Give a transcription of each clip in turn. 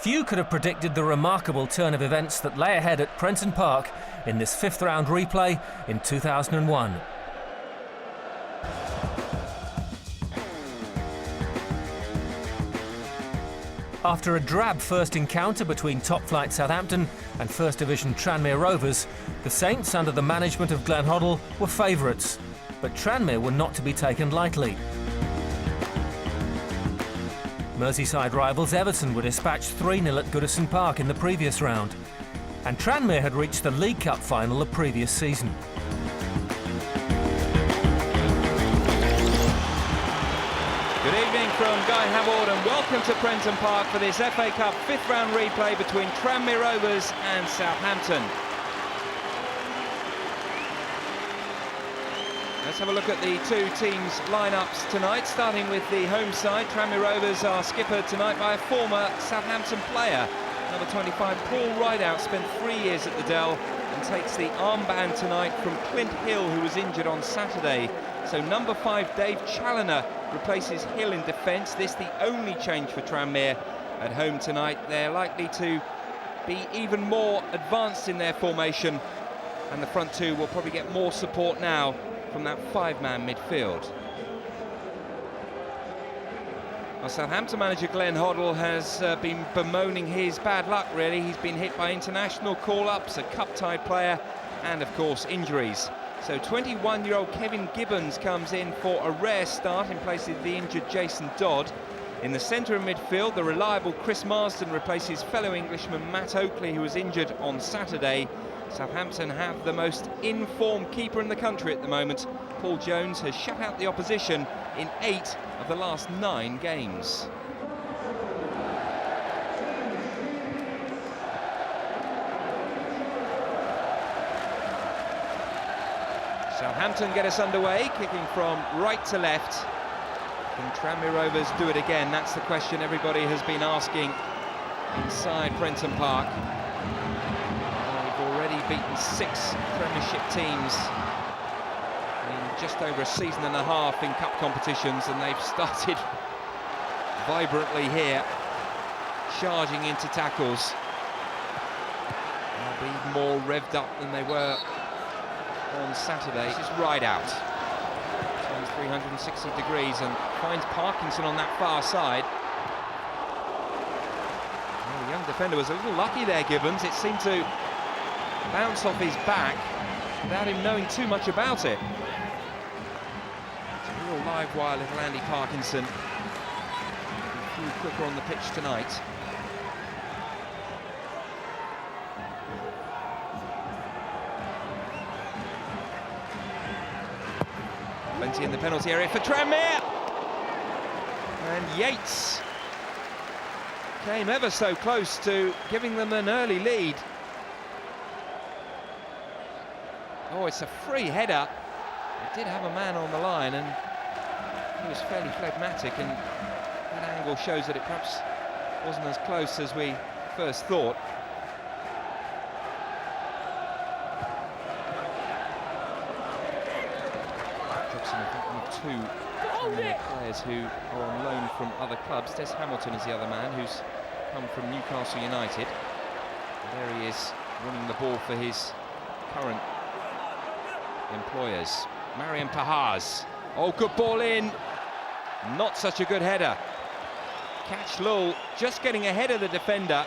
Few could have predicted the remarkable turn of events that lay ahead at Prenton Park in this fifth round replay in 2001. After a drab first encounter between top-flight Southampton and First Division Tranmere Rovers, the Saints, under the management of Glenn Hoddle, were favourites. But Tranmere were not to be taken lightly. Merseyside rivals Everton were dispatched 3-0 at Goodison Park in the previous round, and Tranmere had reached the League Cup final the previous season. Good evening from Guy Havold and welcome to Prenton Park for this FA Cup fifth round replay between Tranmere Rovers and Southampton. Let's have a look at the two teams' lineups tonight, starting with the home side. Tranmere Rovers are skippered tonight by a former Southampton player. Number 25, Paul Rideout, spent 3 years at the Dell and takes the armband tonight from Clint Hill, who was injured on Saturday. So number 5, Dave Challoner, replaces Hill in defence. This the only change for Tranmere at home tonight. They're likely to be even more advanced in their formation, and the front two will probably get more support now from that five-man midfield. Well, Southampton manager Glenn Hoddle has been bemoaning his bad luck, really. He's been hit by international call-ups, a cup-tied player, and of course injuries. So 21-year-old Kevin Gibbons comes in for a rare start in place of the injured Jason Dodd. In the centre of midfield, the reliable Chris Marsden replaces fellow Englishman Matt Oakley, who was injured on Saturday. Southampton have the most informed keeper in the country at the moment. Paul Jones has shut out the opposition in 8 of the last 9 games. Southampton get us underway, kicking from right to left. Can Tranmere Rovers do it again? That's the question everybody has been asking inside Prenton Park. They've already beaten 6 Premiership teams in just over a season and a half in cup competitions, and they've started vibrantly here, charging into tackles. They'll be even more revved up than they were on Saturday. This is Rideout. Turns 360 degrees and finds Parkinson on that far side. Well, the young defender was a little lucky there, Gibbons. It seemed to bounce off his back without him knowing too much about it. It's a real live wire, little Andy Parkinson. A few quicker on the pitch tonight. Plenty in the penalty area for Tranmere. And Yates came ever so close to giving them an early lead. Oh, it's a free header. It did have a man on the line, and he was fairly phlegmatic, and that angle shows that it perhaps wasn't as close as we first thought. Two players who are on loan from other clubs. Des Hamilton is the other man, who's come from Newcastle United. And there he is, winning the ball for his current employers. Marian Pahars. Oh, good ball in. Not such a good header. Catch Lull just getting ahead of the defender.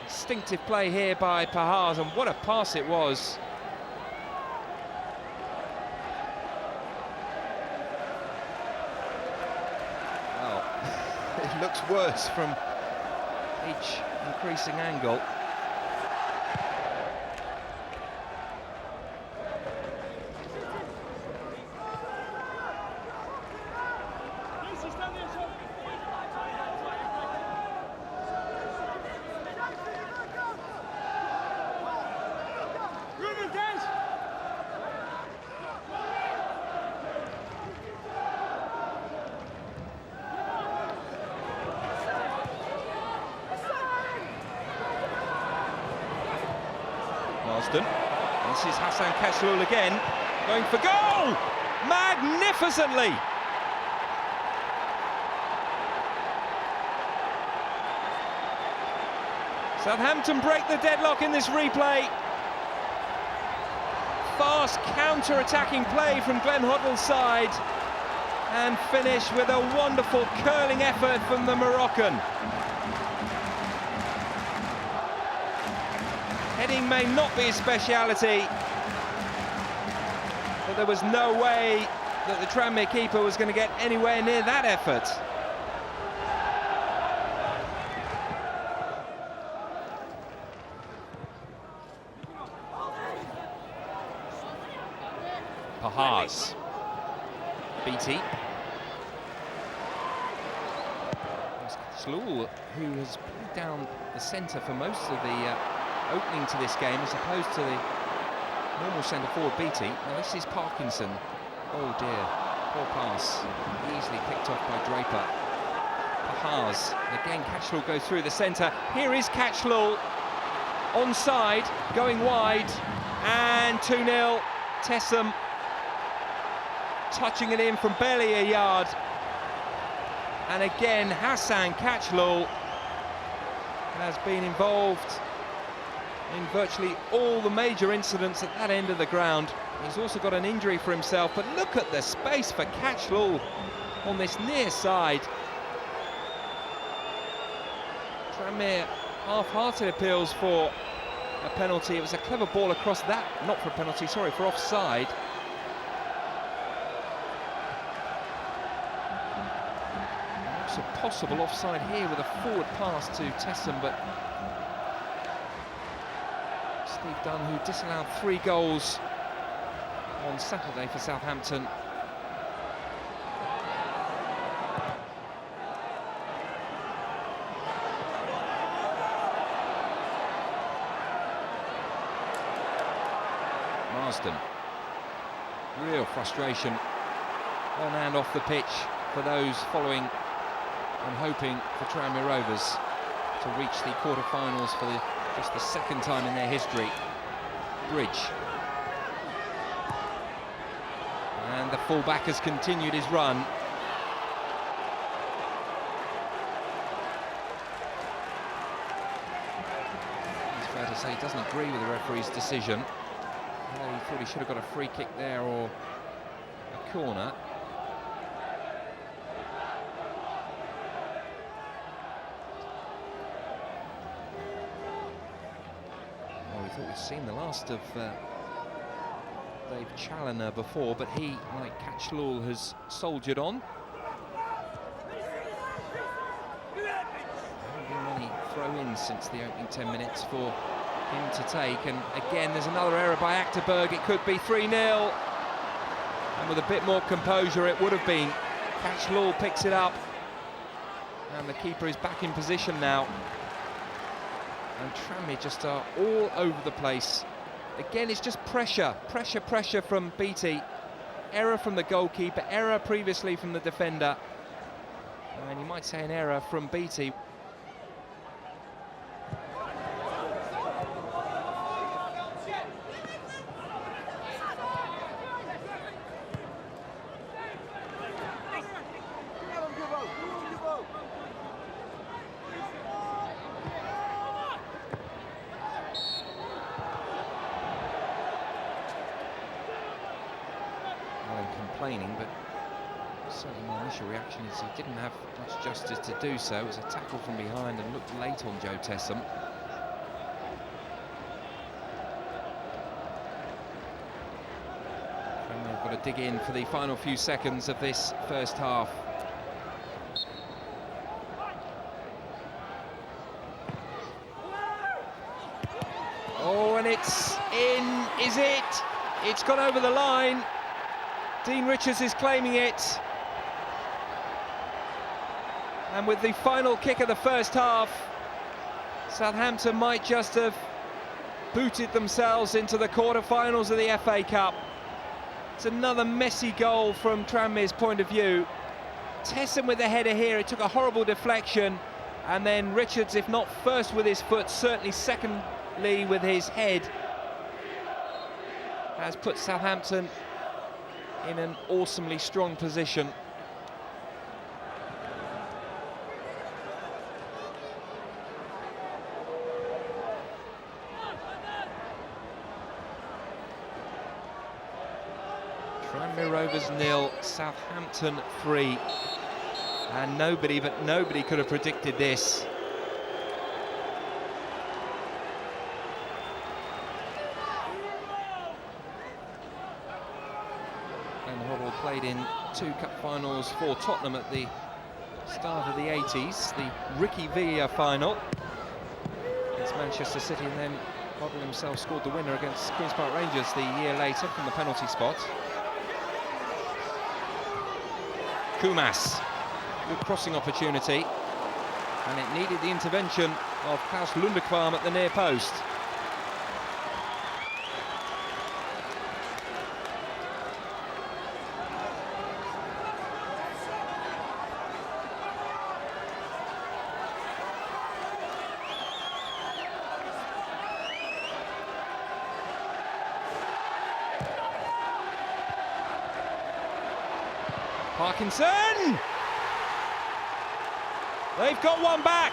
Instinctive play here by Pahars, and what a pass it was. It looks worse from each increasing angle. This is Hassan Kesloul again, going for goal! Magnificently! Southampton break the deadlock in this replay. Fast counter-attacking play from Glenn Hoddle's side, and finish with a wonderful curling effort from the Moroccan. Heading may not be his speciality, but there was no way that the Tranmere keeper was going to get anywhere near that effort. Pahars. BT. Sloul, who has played down the centre for most of the opening to this game, as opposed to the normal centre forward BT. Now this is Parkinson. Oh dear, poor pass. Easily picked off by Draper. Pahars. Again, Catchloul goes through the centre. Here is Catchloul. Onside, going wide, and 2-0. Tessem touching it in from barely a yard. And again, Hassan Catchloul has been involved in virtually all the major incidents at that end of the ground. He's also got an injury for himself, but look at the space for Catchloul on this near side. Tranmere half-hearted appeals for a penalty. It was a clever ball across that, not for a penalty, sorry, for offside. Also possible offside here with a forward pass to Tessem, but Steve Dunn, who disallowed 3 goals on Saturday for Southampton. Marsden. Real frustration on and off the pitch for those following and hoping for Tranmere Rovers to reach the quarter-finals for just the second time in their history. Bridge. And the full-back has continued his run. It's fair to say he doesn't agree with the referee's decision. Although he thought he should have got a free kick there or a corner. Well, we thought we'd seen the last of Dave Challoner before, but he, like Catchloul, has soldiered on. There haven't been many throw-ins since the opening 10 minutes for him to take, and again there's another error by Achterberg. It could be 3-0, and with a bit more composure it would have been. Catchloul picks it up, and the keeper is back in position now, and Tranmere just are all over the place. Again, it's just pressure from BT. Error from the goalkeeper, error previously from the defender, and you might say an error from BT. Complaining, but certainly my initial reaction is he didn't have much justice to do so. It was a tackle from behind and looked late on Joe Tessem. And they've got to dig in for the final few seconds of this first half. Oh, and it's in, is it? It's gone over the line. Dean Richards is claiming it. And with the final kick of the first half, Southampton might just have booted themselves into the quarter-finals of the FA Cup. It's another messy goal from Tranmere's point of view. Tessem with the header here, it took a horrible deflection, and then Richards, if not first with his foot, certainly secondly with his head, has put Southampton in an awesomely strong position. Rovers 0, Southampton 3. And nobody could have predicted this. Glenn played in 2 cup finals for Tottenham at the start of the 80s, the Ricky Villa final against Manchester City, and then Hoddle himself scored the winner against Queen's Park Rangers the year later from the penalty spot. Kumas, good crossing opportunity, and it needed the intervention of Klaus Lundekvam at the near post. Parkinson! They've got one back.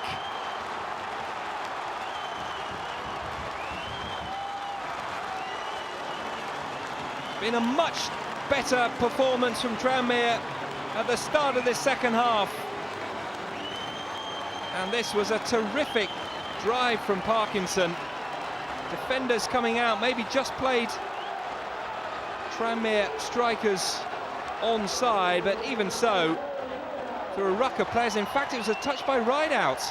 Been a much better performance from Tranmere at the start of this second half. And this was a terrific drive from Parkinson. Defenders coming out, maybe just played Tranmere strikers onside, but even so, through a ruck of players. In fact, it was a touch by Rideout.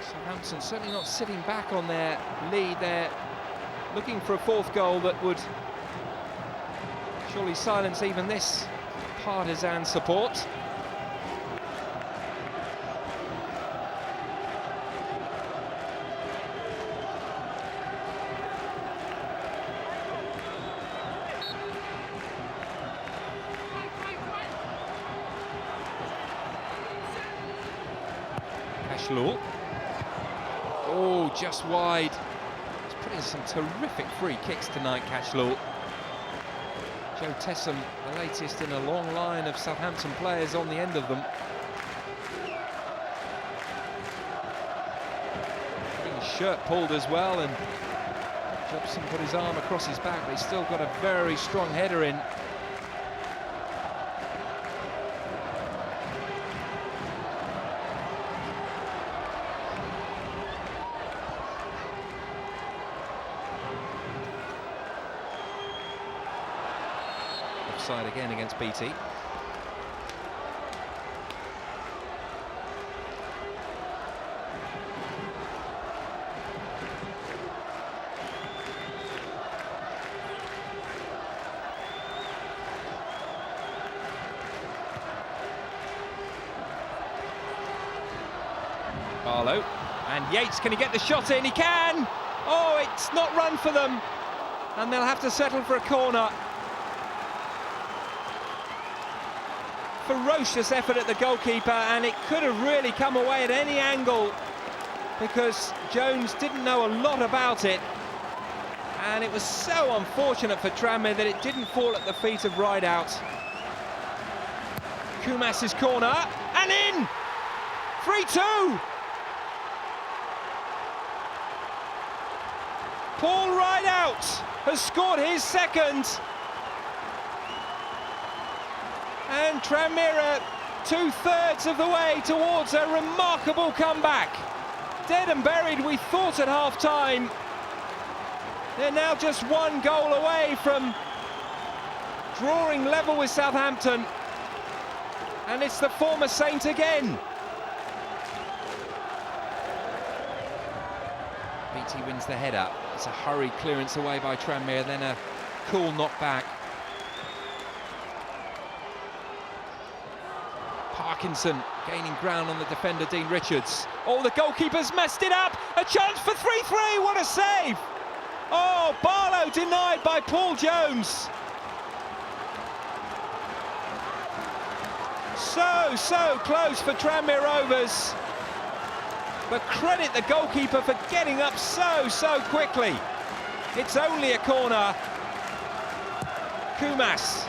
Southampton certainly not sitting back on their lead. They're looking for a 4th goal that would surely silence even this partisan support. Oh, just wide. He's putting some terrific free kicks tonight, Catchlaw. Joe Tessam, the latest in a long line of Southampton players on the end of them. Getting his shirt pulled as well, and Jobson put his arm across his back, but he's still got a very strong header in. Offside again against BT. Barlow, and Yates, can he get the shot in? He can! Oh, it's not run for them, and they'll have to settle for a corner. Ferocious effort at the goalkeeper, and it could have really come away at any angle because Jones didn't know a lot about it, and it was so unfortunate for Tranmere that it didn't fall at the feet of Rideout. Kumas's corner, and in! 3-2! Paul Rideout has scored his second. And Tranmere 2/3 of the way towards a remarkable comeback. Dead and buried, we thought at half-time. They're now just 1 goal away from drawing level with Southampton. And it's the former Saint again. BT wins the header. It's a hurried clearance away by Tranmere, then a cool knockback. Parkinson gaining ground on the defender, Dean Richards. Oh, the goalkeeper's messed it up. A chance for 3-3. What a save! Oh, Barlow denied by Paul Jones. So close for Tranmere Rovers. But credit the goalkeeper for getting up so quickly. It's only a corner. Kumas.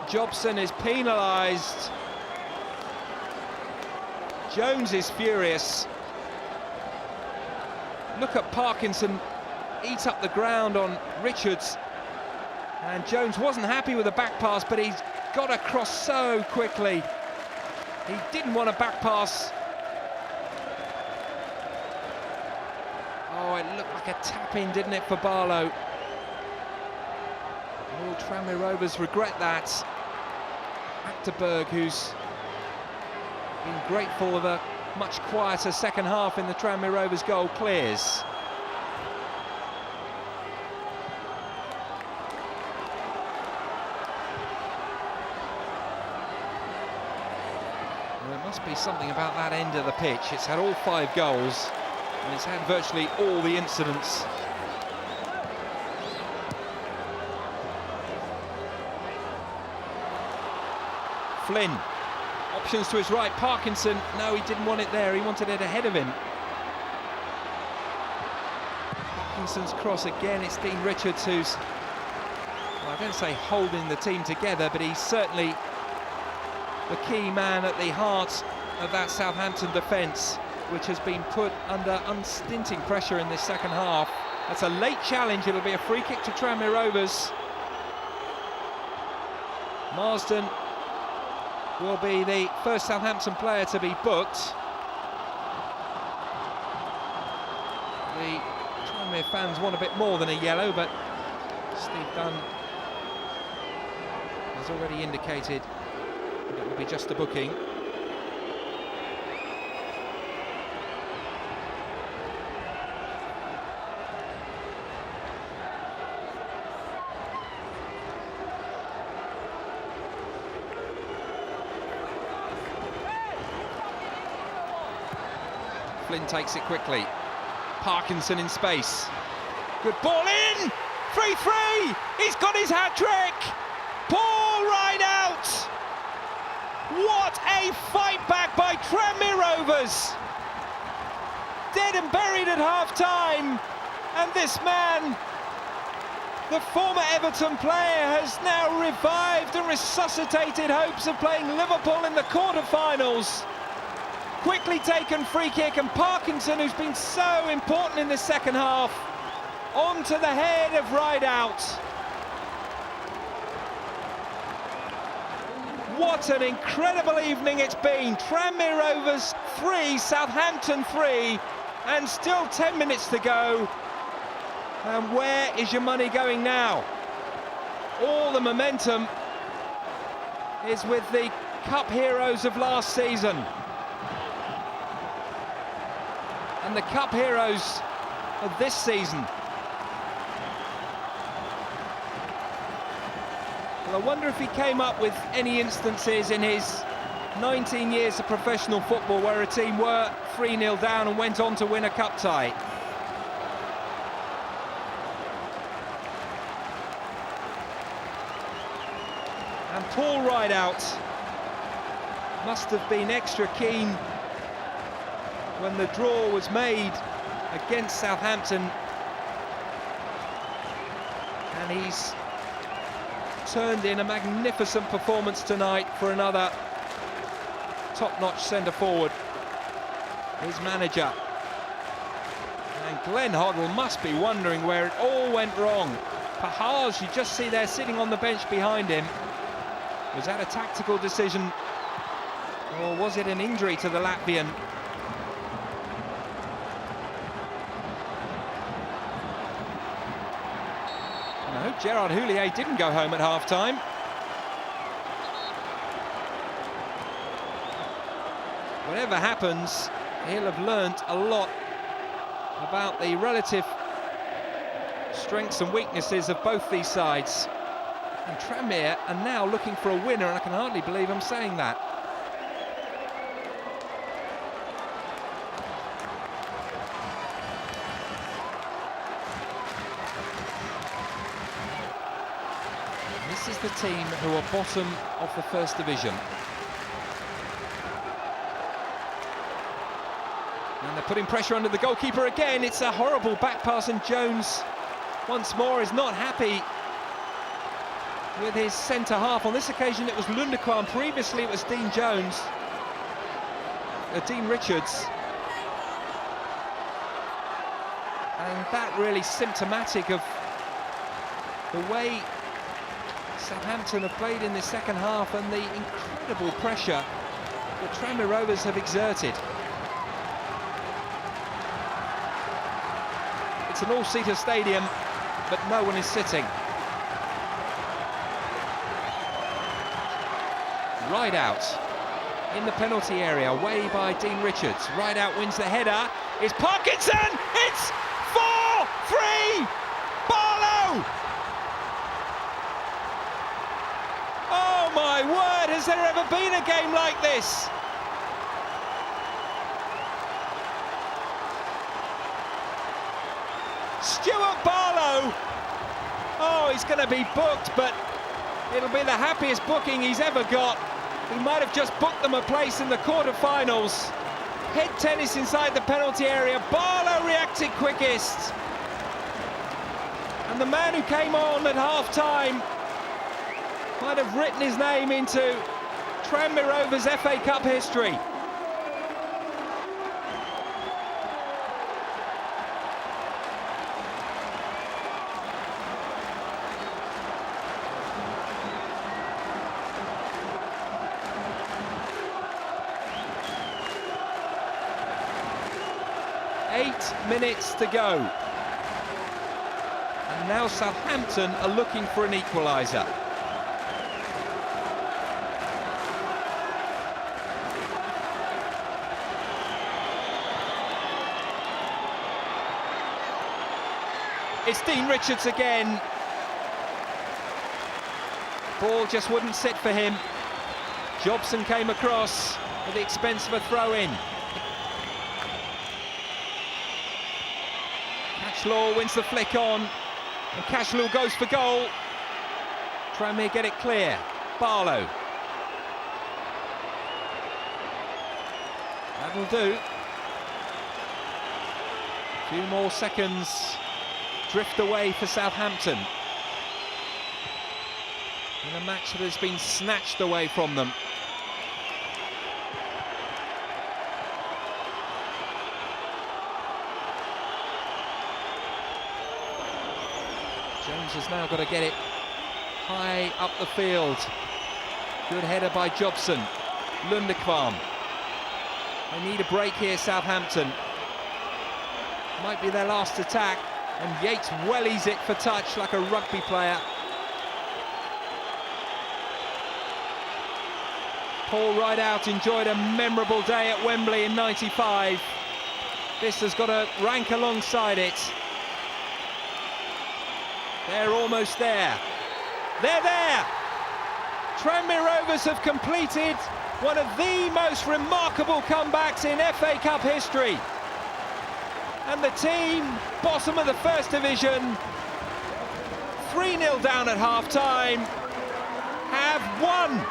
Jobson is penalised. Jones is furious. Look at Parkinson eat up the ground on Richards. And Jones wasn't happy with the back pass, but he's got across so quickly. He didn't want a back pass. Oh, it looked like a tap-in, didn't it, for Barlow? Will Tranmere Rovers regret that? Achterberg, who's been grateful of a much quieter second half in the Tranmere Rovers goal, clears. Well, there must be something about that end of the pitch. It's had all 5 goals, and it's had virtually all the incidents. Flynn, options to his right. Parkinson, no, he didn't want it there, he wanted it ahead of him. Parkinson's cross again. It's Dean Richards who's, well, I don't say holding the team together, but he's certainly the key man at the heart of that Southampton defence, which has been put under unstinting pressure in this second half. That's a late challenge. It'll be a free kick to Tranmere Rovers. Marsden will be the first Southampton player to be booked. The Tranmere fans want a bit more than a yellow, but Steve Dunn has already indicated that it will be just a booking. Flynn takes it quickly. Parkinson in space. Good ball in! 3-3! He's got his hat-trick! Paul Rideout! What a fight back by Tranmere Rovers! Dead and buried at half-time, and this man, the former Everton player, has now revived and resuscitated hopes of playing Liverpool in the quarter-finals. Quickly taken free kick, and Parkinson, who's been so important in the second half, onto the head of Rideout. What an incredible evening it's been. Tranmere Rovers 3, Southampton 3, and still 10 minutes to go. And where is your money going now? All the momentum is with the Cup heroes of last season. And the Cup heroes of this season. Well, I wonder if he came up with any instances in his 19 years of professional football where a team were 3-0 down and went on to win a cup tie. And Paul Rideout must have been extra keen when the draw was made against Southampton, and he's turned in a magnificent performance tonight for another top-notch centre-forward, his manager. And Glenn Hoddle must be wondering where it all went wrong. Pahars, you just see there sitting on the bench behind him. Was that a tactical decision, or was it an injury to the Latvian? No, Gerard Houllier didn't go home at half-time. Whatever happens, he'll have learnt a lot about the relative strengths and weaknesses of both these sides. And Tranmere are now looking for a winner, and I can hardly believe I'm saying that. This is the team who are bottom of the First Division. And they're putting pressure under the goalkeeper again. It's a horrible back pass, and Jones once more is not happy with his centre half. On this occasion it was Lundequan, previously it was Dean Richards. And that really symptomatic of the way Southampton have played in the second half and the incredible pressure that Tranmere Rovers have exerted. It's an all-seater stadium, but no one is sitting. Right out in the penalty area, away by Dean Richards. Right out wins the header. It's Parkinson! It's 4-3! Barlow! Oh my word, has there ever been a game like this? Stuart Barlow! Oh, he's going to be booked, but it'll be the happiest booking he's ever got. He might have just booked them a place in the quarter-finals. Head tennis inside the penalty area. Barlow reacted quickest. And the man who came on at half-time might have written his name into Tranmere Rovers FA Cup history. Eight minutes to go. And now Southampton are looking for an equaliser. It's Dean Richards again. Ball just wouldn't sit for him. Jobson came across at the expense of a throw-in. Cashlaw wins the flick on, and Cashlaw goes for goal. Tranmere get it clear. Barlow. That'll do. A few more seconds drift away for Southampton in a match that has been snatched away from them. Jones has now got to get it high up the field. Good header by Jobson. Lundequan. They need a break here, Southampton. Might be their last attack. And Yates wellies it for touch like a rugby player. Paul Rideout enjoyed a memorable day at Wembley in '95. This has got to rank alongside it. They're almost there. They're there! Tranmere Rovers have completed one of the most remarkable comebacks in FA Cup history. And the team, bottom of the First Division, 3-0 down at half-time, have won.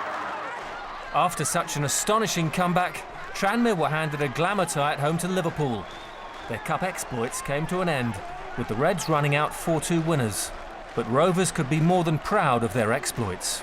After such an astonishing comeback, Tranmere were handed a glamour tie at home to Liverpool. Their cup exploits came to an end, with the Reds running out 4-2 winners. But Rovers could be more than proud of their exploits.